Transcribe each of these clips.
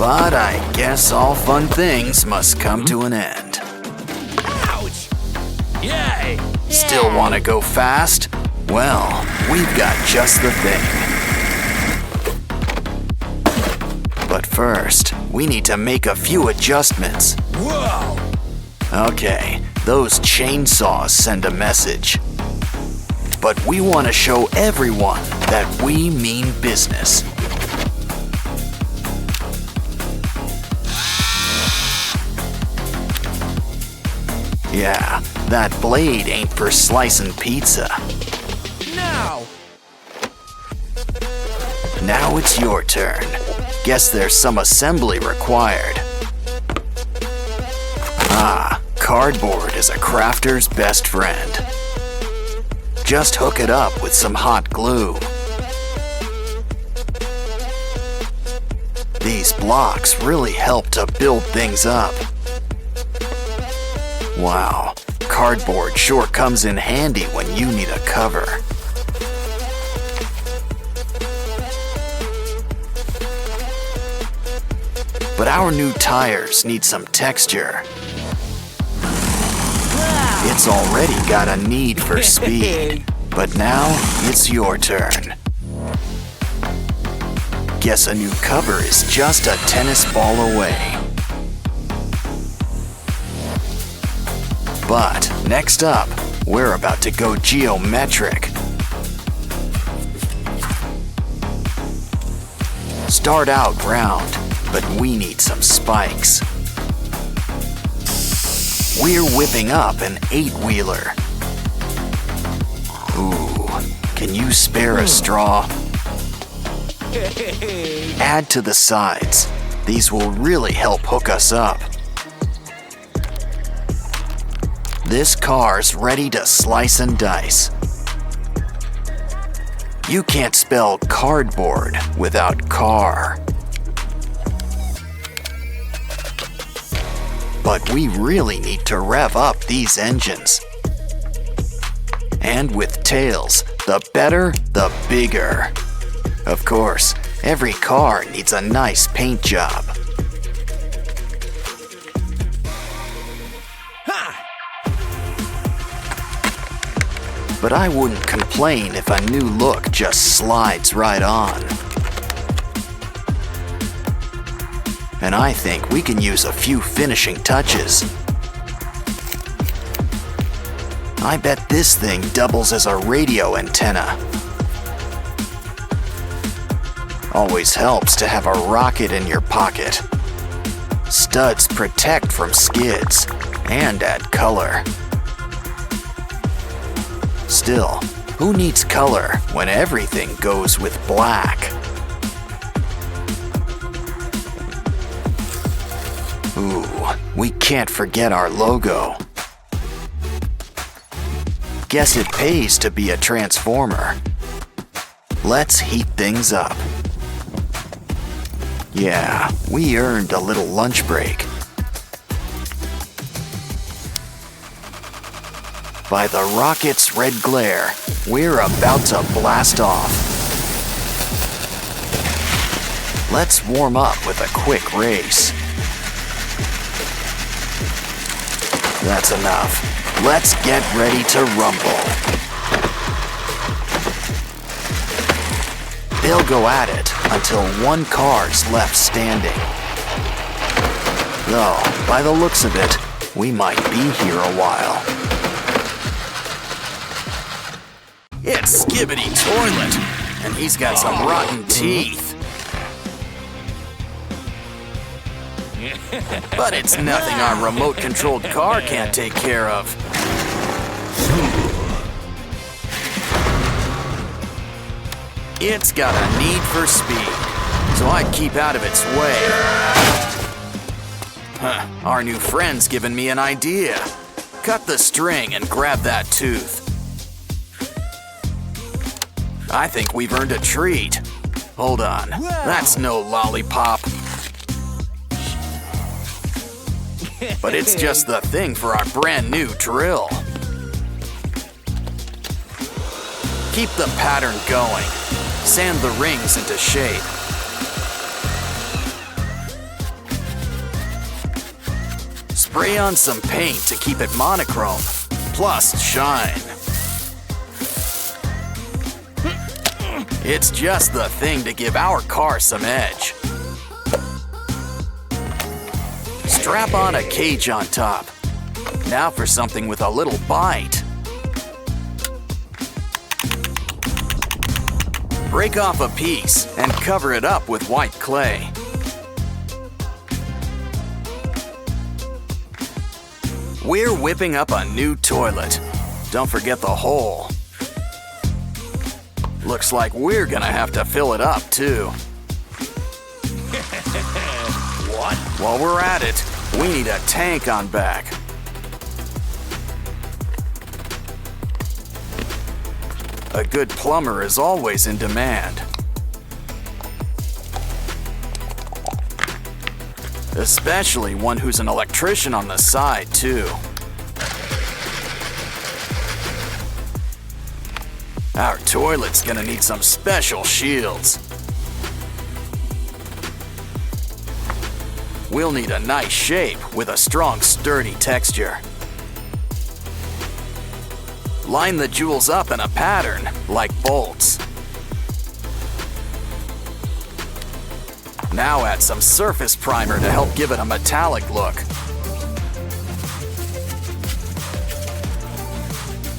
But I guess all fun things must come to an end. Ouch! Yay! Still want to go fast? Well, we've got just the thing. But first, we need to make a few adjustments. Whoa! Okay, those chainsaws send a message. But we want to show everyone that we mean business. Yeah, that blade ain't for slicing pizza. Now it's your turn. Guess there's some assembly required. Ah, cardboard is a crafter's best friend. Just hook it up with some hot glue. These blocks really help to build things up. Wow, cardboard sure comes in handy when you need a cover. But our new tires need some texture. It's already got a need for speed, but now it's your turn. Guess a new cover is just a tennis ball away. But next up, we're about to go geometric. Start out round, but we need some spikes. We're whipping up an 8-wheeler. Ooh, can you spare a straw? Add to the sides. These will really help hook us up. This car's ready to slice and dice. You can't spell cardboard without car. But we really need to rev up these engines. And with tails, the better, the bigger. Of course, every car needs a nice paint job. But I wouldn't complain if a new look just slides right on. And I think we can use a few finishing touches. I bet this thing doubles as a radio antenna. Always helps to have a rocket in your pocket. Studs protect from skids and add color. Still, who needs color when everything goes with black? Ooh, we can't forget our logo. Guess it pays to be a transformer. Let's heat things up. Yeah, we earned a little lunch break. By the rocket's red glare, we're about to blast off. Let's warm up with a quick race. That's enough. Let's get ready to rumble. They'll go at it until one car's left standing. Though, by the looks of it, we might be here a while. It's Skibidi Toilet, and he's got some rotten teeth. But it's nothing our remote-controlled car can't take care of. It's got a need for speed, so I'd keep out of its way. Our new friend's given me an idea. Cut the string and grab that tooth. I think we've earned a treat. Hold on, that's no lollipop. But it's just the thing for our brand new drill. Keep the pattern going. Sand the rings into shape. Spray on some paint to keep it monochrome, plus shine. It's just the thing to give our car some edge. Strap on a cage on top. Now for something with a little bite. Break off a piece and cover it up with white clay. We're whipping up a new toilet. Don't forget the hole. Looks like we're gonna have to fill it up too. What? While we're at it, we need a tank on back. A good plumber is always in demand. Especially one who's an electrician on the side, too. Our toilet's gonna need some special shields. We'll need a nice shape with a strong, sturdy texture. Line the jewels up in a pattern, like bolts. Now add some surface primer to help give it a metallic look.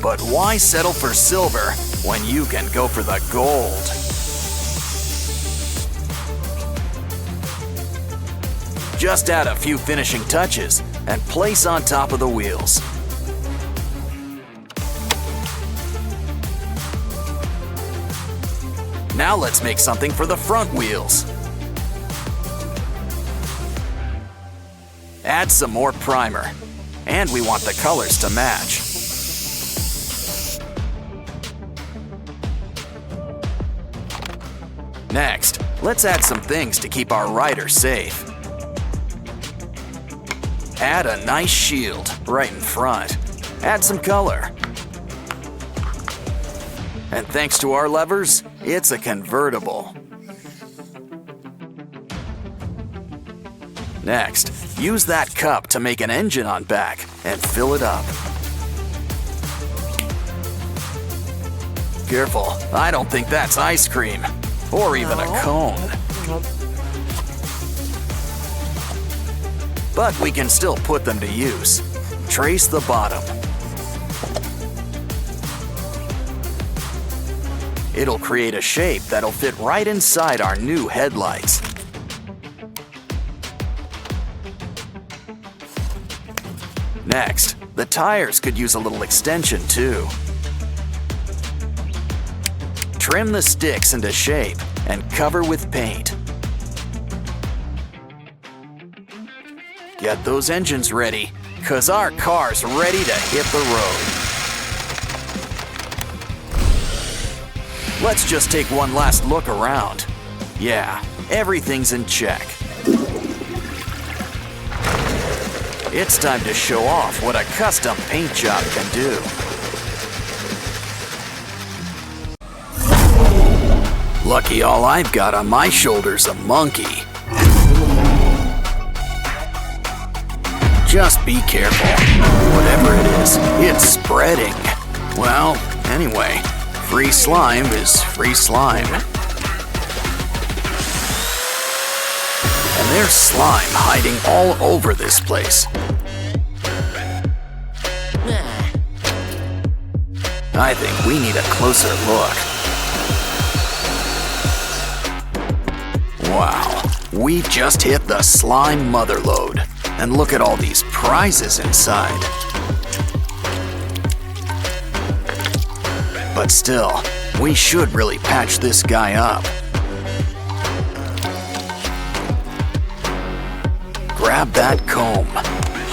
But why settle for silver when you can go for the gold? Just add a few finishing touches and place on top of the wheels. Now let's make something for the front wheels. Add some more primer, and we want the colors to match. Next, let's add some things to keep our rider safe. Add a nice shield right in front. Add some color. And thanks to our levers, it's a convertible. Next, use that cup to make an engine on back and fill it up. Careful, I don't think that's ice cream, or even a cone. But we can still put them to use. Trace the bottom. It'll create a shape that'll fit right inside our new headlights. Next, the tires could use a little extension too. Trim the sticks into shape and cover with paint. Get those engines ready, 'cause our car's ready to hit the road. Let's just take one last look around. Yeah, everything's in check. It's time to show off what a custom paint job can do. Lucky all I've got on my shoulder's a monkey. Just be careful. Whatever it is, it's spreading. Well, anyway, free slime is free slime. And there's slime hiding all over this place. I think we need a closer look. Wow, we just hit the slime motherlode. And look at all these prizes inside. But still, we should really patch this guy up. Grab that comb.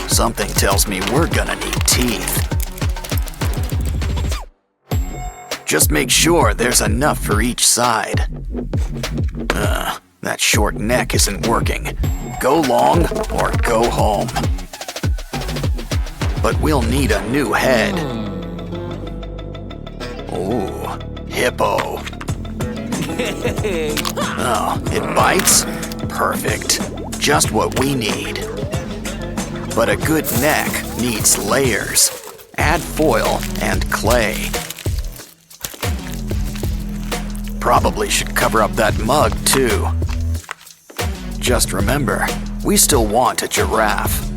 Something tells me we're gonna need teeth. Just make sure there's enough for each side. That short neck isn't working. Go long or go home. But we'll need a new head. Ooh, hippo. Oh, it bites? Perfect. Just what we need. But a good neck needs layers. Add foil and clay. Probably should cover up that mug too. Just remember, we still want a giraffe.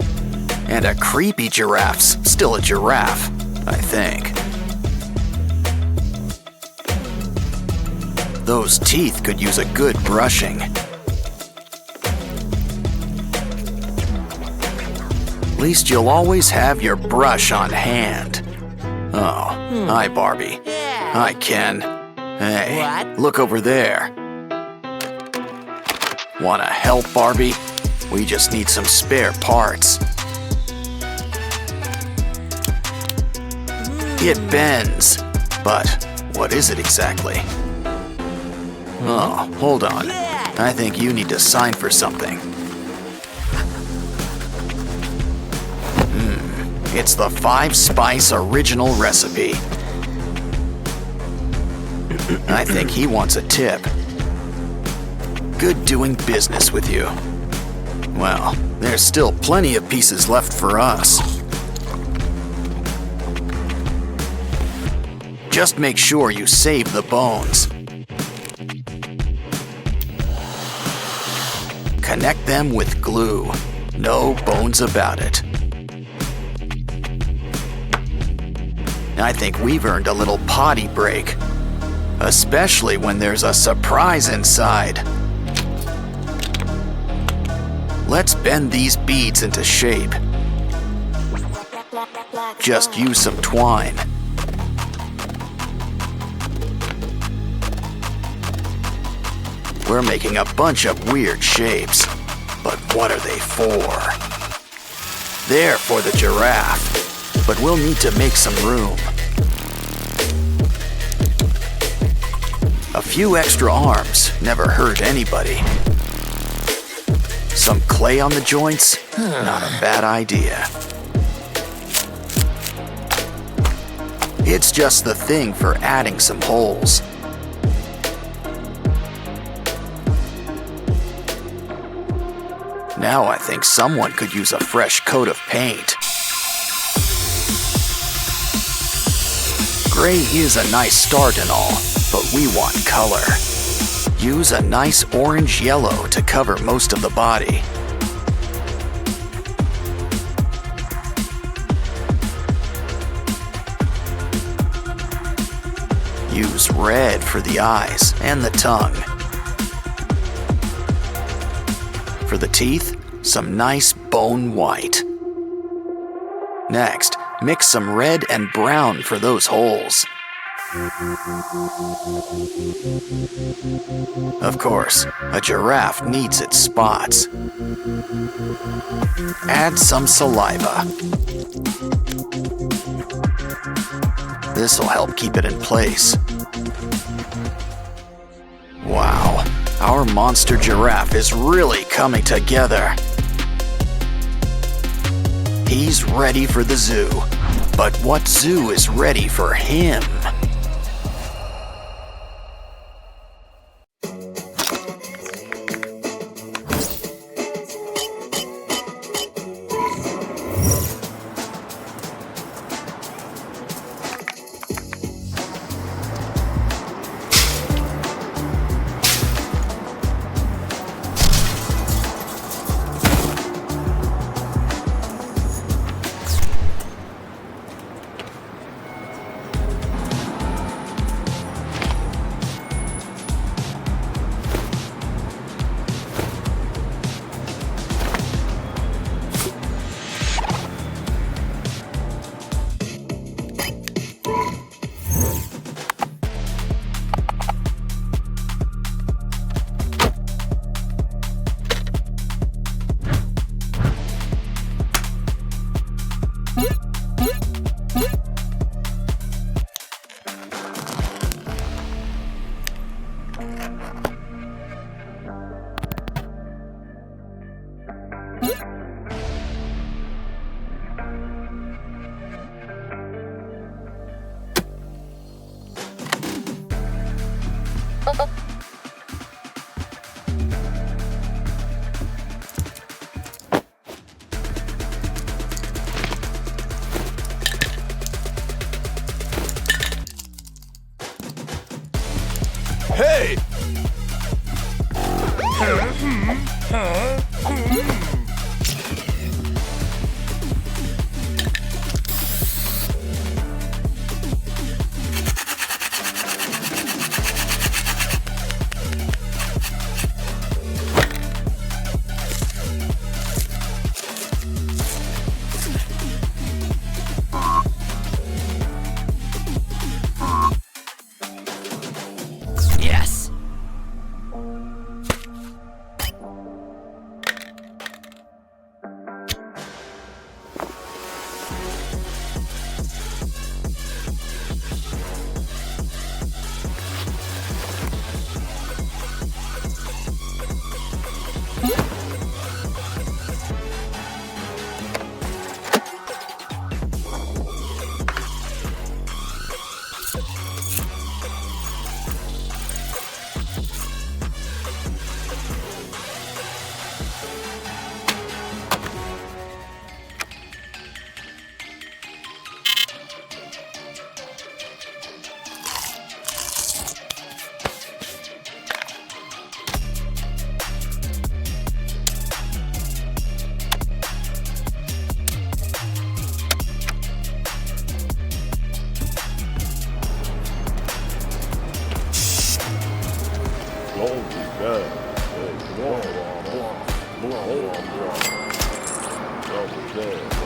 And a creepy giraffe's still a giraffe, I think. Those teeth could use a good brushing. At least you'll always have your brush on hand. Oh, hi Barbie. Yeah. Hi Ken. Hey, What? look over there. Wanna help, Barbie? We just need some spare parts. It bends, but what is it exactly? Oh, hold on. Yeah. I think you need to sign for something. It's the 5-spice original recipe. I think he wants a tip. Good doing business with you. Well, there's still plenty of pieces left for us. Just make sure you save the bones. Connect them with glue. No bones about it. I think we've earned a little potty break. Especially when there's a surprise inside. Let's bend these beads into shape. Just use some twine. We're making a bunch of weird shapes. But what are they for? They're for the giraffe, but we'll need to make some room. A few extra arms never hurt anybody. Some clay on the joints? Not a bad idea. It's just the thing for adding some holes. Now I think someone could use a fresh coat of paint. Gray is a nice start and all, but we want color. Use a nice orange yellow to cover most of the body. Use red for the eyes and the tongue. For the teeth, some nice bone white. Next, mix some red and brown for those holes. Of course, a giraffe needs its spots. Add some saliva. This'll help keep it in place. Wow, our monster giraffe is really coming together. He's ready for the zoo, but what zoo is ready for him? Yes! Double